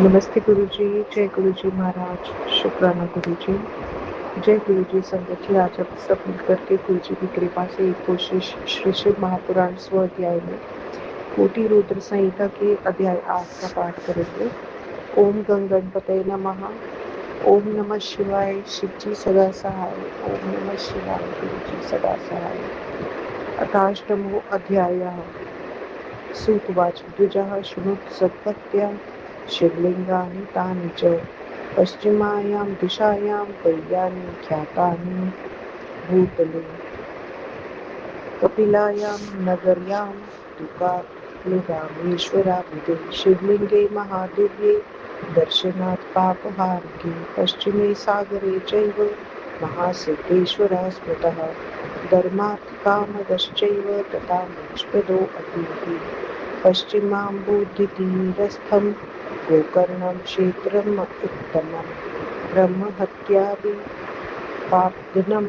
नमस्ते गुरुजी, जय गुरुजी महाराज, शुक्राना गुरुजी, जय गुरुजी संगत जी। आज आप सब मिलकर के गुरुजी की कृपा से एक कोशिश श्री शिव महापुराण स्व अध्याय में कोटि रुद्र संहिता के अध्याय 8 का पाठ करेंगे। ओम गंग गणपतये नमः। ओम नमः शिवाय, शिव जी सदा सहाय। ओम नमः शिवाय, गुरु जी सदा सहाय। अथाष्टमो अध्यायः। सूतवाच द्विजः शृणुत सद्भक्त्या शिवलिंगानि तानि च पश्चिमायां दिशायां दैव्यानि ख्यातानि भूतले कपिलायां नगर्यां तुकारामेश्वराभिधे शिवलिंगे महादिव्ये दर्शनात् पापहारिके पश्चिमे सागरे चैव महासिद्धेश्वरः स्मृतः धर्मात् कामदश्चैव तथा मोक्षप्रदो अपि पश्चिमाम्बुधितीरस्थं गोकर्णं क्षेत्रम् उत्तमं ब्रह्महत्यादि पापघ्नं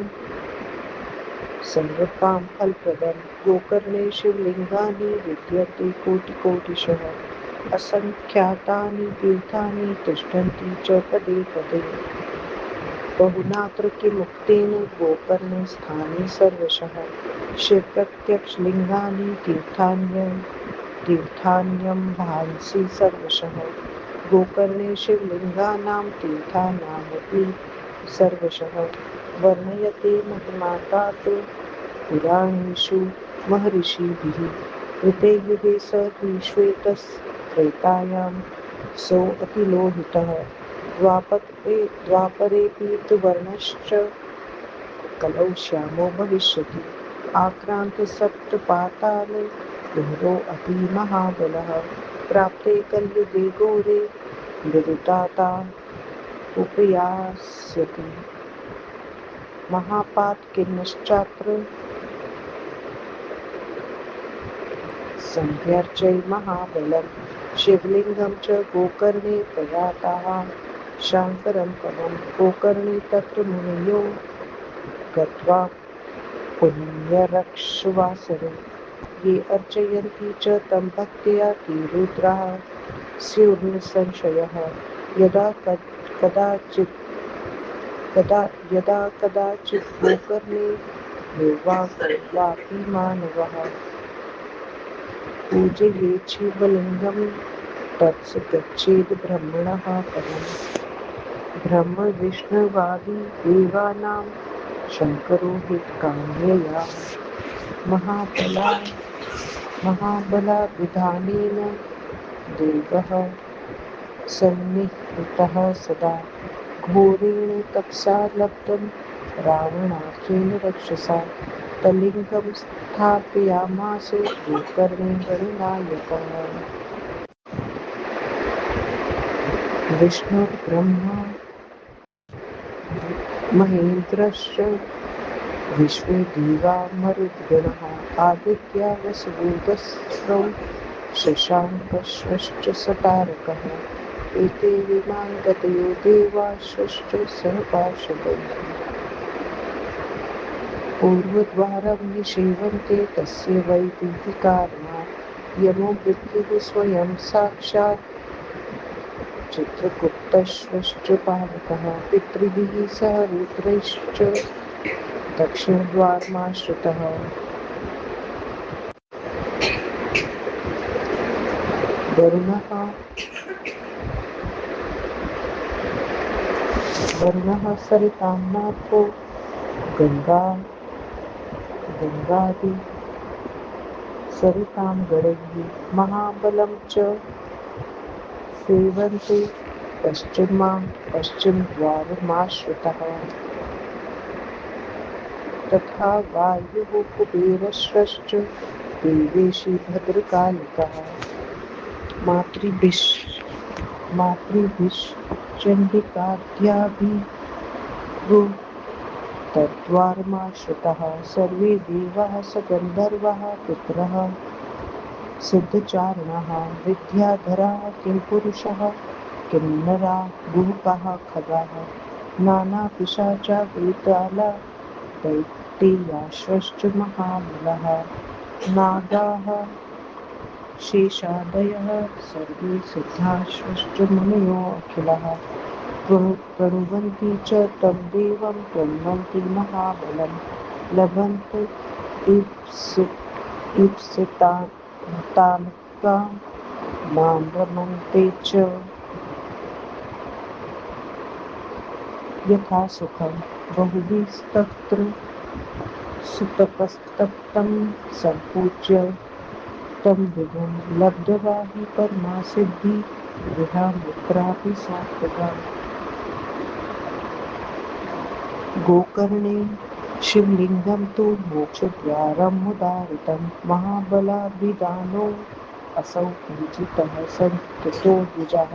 संवृत्तां फलप्रदं गोकर्णे शिवलिङ्गानि विद्यन्ते कोटिकोटिशः असङ्ख्यातानि तीर्थानि तिष्ठन्ति च पदे पदे बहुनात्र किमुक्तेन गोकर्णस्थानि सर्वशः शिवप्रत्यक्षलिङ्गानि तीर्थान्यं भान्सि सर्वशः गोकर्णे शिवलिङ्गानां तीर्थानामपि सर्वशः वर्णयते महिमा तात पुराणेषु महर्षिभिः कृते युगे स त्रिश्वेतस्त्रेतायां सोऽतिलोहितः द्वापरेऽपि तु वर्णश्च कलौ श्यामो भविष्यति आक्रान्तसप्तपातालगुहरोऽपि महाबलः प्राप्ते कलियुगे घोरे विदुताता उपयास्यति महापातकिन्नश्चात्र सन्ध्यर्चै महाबलं शिवलिङ्गं च गोकर्णे प्रयाताः शाङ्करं पदं गोकर्णे तत्र मुनयो गत्वा पुण्यरक्षवासरे ये अर्चयन्ति च तं भक्त्या ते रुद्राः स्युर्निसंशयः यदा कदाचित् गोकर्णे निर्वापि मानवः पूजयेत् शिवलिङ्गं तत्स गच्छेद् ब्रह्मणः पदम् ब्रह्मविष्णुवादि देवानां शङ्करो हितकाम्यया महाबलाभिधानेन देवः सन्निहृतः सदा घोरेण तपसा लब्धं रावणाख्येन रक्षसा तल्लिङ्गं स्थापयामास गोकर्णे गणनायकः विष्णुर्ब्रह्मा महेन्द्रश्च विश्वे देवा मरुद्गणः आदित्या वसुदेवस्रौ शशाङ्कश्च सतारकः एते विमानगतयो देवाश्च सह पार्षदैः पूर्वद्वारं निषेवन्ते तस्य वैदिककारणात् यमो मृत्युः स्वयं साक्षात् चित्रगुप्तश्च पालकः पितृभिः सह रुद्रैश्च दक्षिणद्वारमाश्रितः वरुणः सरितां नाथो गङ्गादि सरितां गणैः महाबलं च सेवन्ते पश्चिमद्वारमाश्रितः तथा वायुः कुबेरश्च देवेशी भद्रकालिकः मातृभिश्चण्डिकाद्याभिर्तद्वारमाश्रितः सर्वे देवाः सगन्धर्वाः पितरः सिद्धचारणः विद्याधराः किंपुरुषाः किन्नराः गुहकाः खगाः नानापिशाचा वेताला दैत्ययाश्वश्च महाबलाः नागाः शेषादयः सर्वे सिद्धाश्वश्च मुनयो अखिलः प्रणुवन्ति च तं देवं प्रणुवन्ति महाबलं लभन्त ईप्सितान्तां मां रमन्ते च यथा सुखं बहुभिस्तत्र सुतपस्तप्तं सम्पूज्य तं विभुं लब्ध्वा हि परमा सिद्धि गृहामित्रापि सात्विका गोकर्णे शिवलिङ्गं तु मोक्षद्वारमुदाहृतं महाबलाभिधानो असौ पूजितः सन्ततो द्विजः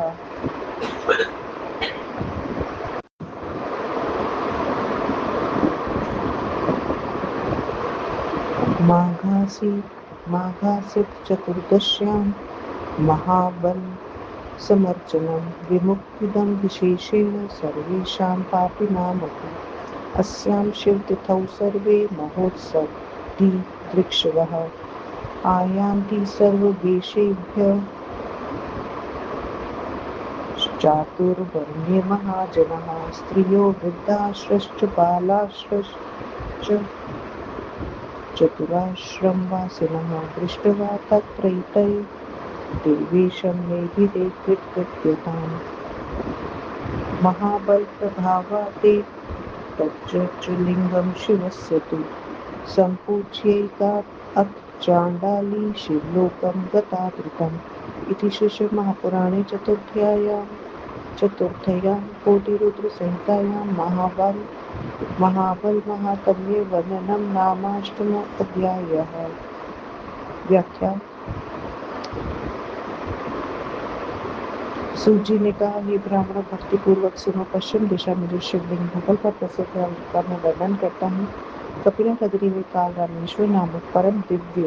माघासि चतुर्दश्यां महाबलसमर्चनं विमुक्तिदं विशेषेण सर्वेषां पापिनामपि अस्यां शिवतिथौ सर्वे महोत्सवदृक्षवः आयान्ति सर्वदेशेभ्यः चातुर्वर्ण्ये महाजनः स्त्रियो वृद्धाश्रश्च बालाश्रश्च चतुराश्रमवासिनः दृष्ट्वा तत्रैते देवेशं मेधिरे कृत्यताम् महाबलप्रभावाते तच्च लिङ्गं शिवस्य तु सम्पूज्यैकात् अथ चाण्डाली शिवलोकं गता धृतम् इति श्रीमहापुराणे चतुर्थ्यां कोटिरुद्रसंहितायां महाबलमाहात्म्ये वर्णनं नामाष्टमोऽध्यायः। व्याख्या। सूत जी ने कहा, हे ब्राह्मणों, भक्ति पूर्वक सुनो। पश्चिम दिशा में जो शिवलिंग भूगोल पर प्रसिद्ध है उनका मैं वर्णन करता हूँ। कपिला नगरी में काल रामेश्वर नामक परम दिव्य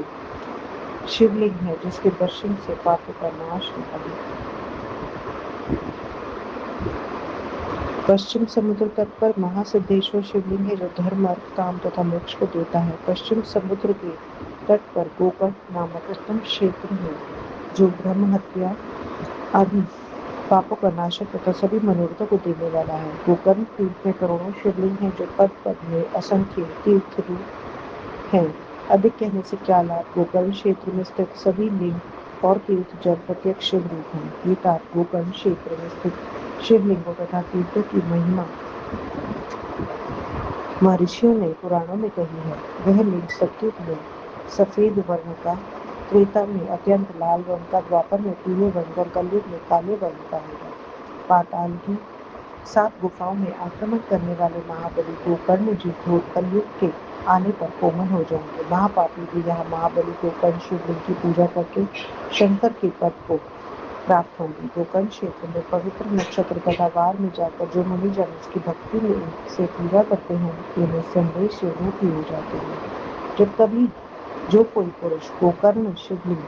शिवलिंग है जिसके दर्शन से पापों का नाश होता है। पश्चिम समुद्र तट पर महासिद्धेश्वर शिवलिंग है जो धर्म, अर्थ, काम तथा मोक्ष को देता है। पश्चिम समुद्र के तट पर गोकर्ण नामक उत्तम क्षेत्र है जो ब्रह्म हत्या आदि पापों का नाशक तथा सभी मनोरथों को देने वाला है। गोकर्ण तीर्थ में करोड़ों शिवलिंग हैं जो पद पद में असंख्य तीर्थ रूप हैं। अधिक कहने से क्या लाभ। गोकर्ण क्षेत्र में स्थित सभी लिंग और तीर्थ जल प्रत्यक्ष शिव रूप हैं। ये गोकर्ण क्षेत्र में स्थित शिवलिंगों तथा तीर्थों की महिमा महर्षियों ने पुराणों में कही है। वह लिंग सतयुग में सफेद वर्ण का, त्रेता में अत्यंत लाल वर्ण का, द्वापर में पीले वर्ण का, कलयुग में काले वर्ण का होगा। पाताल की 7 गुफाओं में आक्रमण करने वाले महाबली गोकर्ण जी घोर कलयुग के आने पर कोमल हो जाएंगे। महापापी भी यहाँ महाबली गोकर्ण शिवलिंग की पूजा करके शंकर के पद को प्राप्त होंगे। गोकर्ण क्षेत्र में पवित्र नक्षत्र तथा वार में जाकर जो मुनिजन इसकी भक्ति में से पूजा करते हैं वे निस्संदेह शिवरूपी हो जाते हैं। जब कभी जो कोई पुरुष गोकर्ण शिवलिंग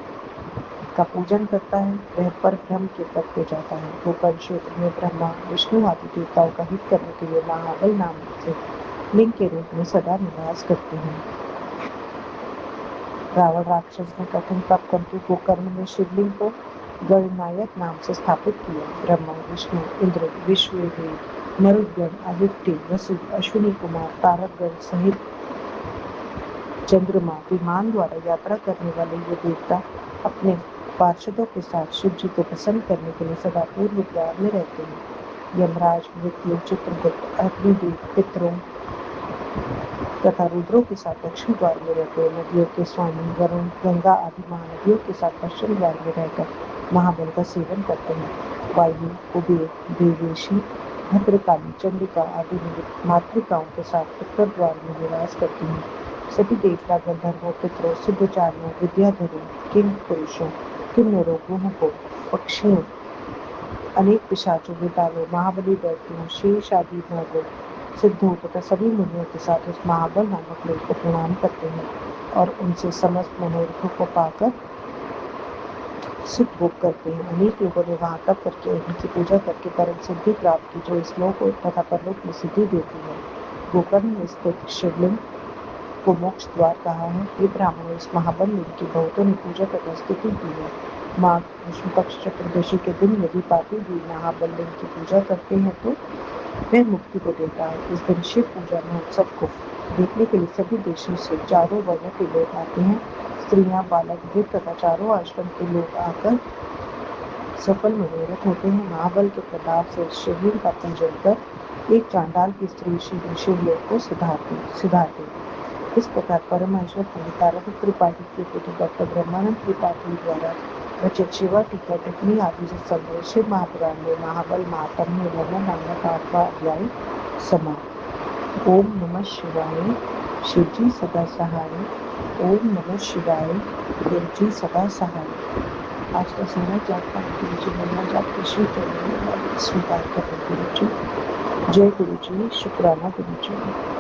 का पूजन करता है वह परब्रह्म के पद पे जाता है। गोकर्ण क्षेत्र में ब्रह्मा, विष्णु आदि देवताओं का हित करने के लिए महाबल नाम से लिंग के रूप में सदा निवास करते हैं। रावण राक्षस ने कठिन तप करके गोकर्ण में शिवलिंग को गणनायक नाम से स्थापित किया। ब्रह्मा, विष्णु, इंद्र, विश्ववेद, मरुदगण, आदित्य, वसु, अश्विनी कुमार, तारकगण सहित चंद्रमा, विमान द्वारा यात्रा करने वाले ये देवता अपने पार्षदों के साथ शिव जी को प्रसन्न करने के लिए सदा पूर्व द्वार में रहते हैं। यमराज, मृत्यु, चित्रगुप्त, अग्निदेव, पितरों तथा रुद्रों के साथ दक्षिण द्वार में रहते हैं। नदियों के स्वामी वरुण, गंगा आदि महानदियों के साथ पश्चिम द्वार में रहकर महाबल का सेवन करते हैं। वायु, कुबेर, देवेशी, भद्रकाली, चंडिका आदि मातृकाओं के साथ उत्तर द्वार में निवास करती हैं। सभी देवता, गंधर्वों, पितरों, सिद्धचार्यों, विद्याधरों, किंग पुरुषों, किन्नरों, गुहकों, पक्षियों, अनेक पिशाचों, बेतालों, महाबली दैत्यों, शेष आदि नागों, सिद्धों तथा सभी मुनियों के साथ उस महाबल नामक लिंग को प्रणाम करते हैं और उनसे समस्त मनोरथों को पाकर सुख भोग करते हैं। अनेक लोगों ने वहां तप करके उनकी पूजा करके परम सिद्धि प्राप्त की जो इस लोक तथा परलोक में सिद्धि देती है। गोकर्ण में स्थित शिवलिंग को मोक्ष द्वार कहा है। हे ब्राह्मणों, इस महाबल लिंग की बहुतों ने पूजा तथा स्तुति की है। माघ कृष्ण पक्ष चतुर्दशी के दिन यदि पापी भी महाबल लिंग की पूजा करते हैं तो वह मुक्ति को देता है। इस दिन शिव पूजा महोत्सव को देखने के लिए सभी देशों से चारों वर्णों के लोग आते हैं। स्त्रियां, बालक, वृद्ध तथा चारों आश्रम के लोग आकर सफल मनोरथ होते हैं। महाबल के प्रभाव से शिवलिंग का पूजन कर एक चांडाल की स्त्री शिवलिंग को सिधारती। इस प्रकार परमेश्वर पंडिताराध्य त्रिपाठी के पुत्र डॉक्टर ब्रह्मानंद त्रिपाठी द्वारा रचित शिवा टीका टिप्पणी आदि से संग्रह शिव महापुराण में महाबल महात्म्य वर्णन नामक 8वां अध्याय समाप्त। ओम नमः शिवाय। शिवजी सदा सहाय। ओम नमः शिवाय। गुरुजी सदा सहाय। आज का सारा जाप पाठ गुरु जी महिमा जाप कृष्ण के स्वीकार करें। गुरु जी, जय गुरु जी, शुक्राना गुरु जी।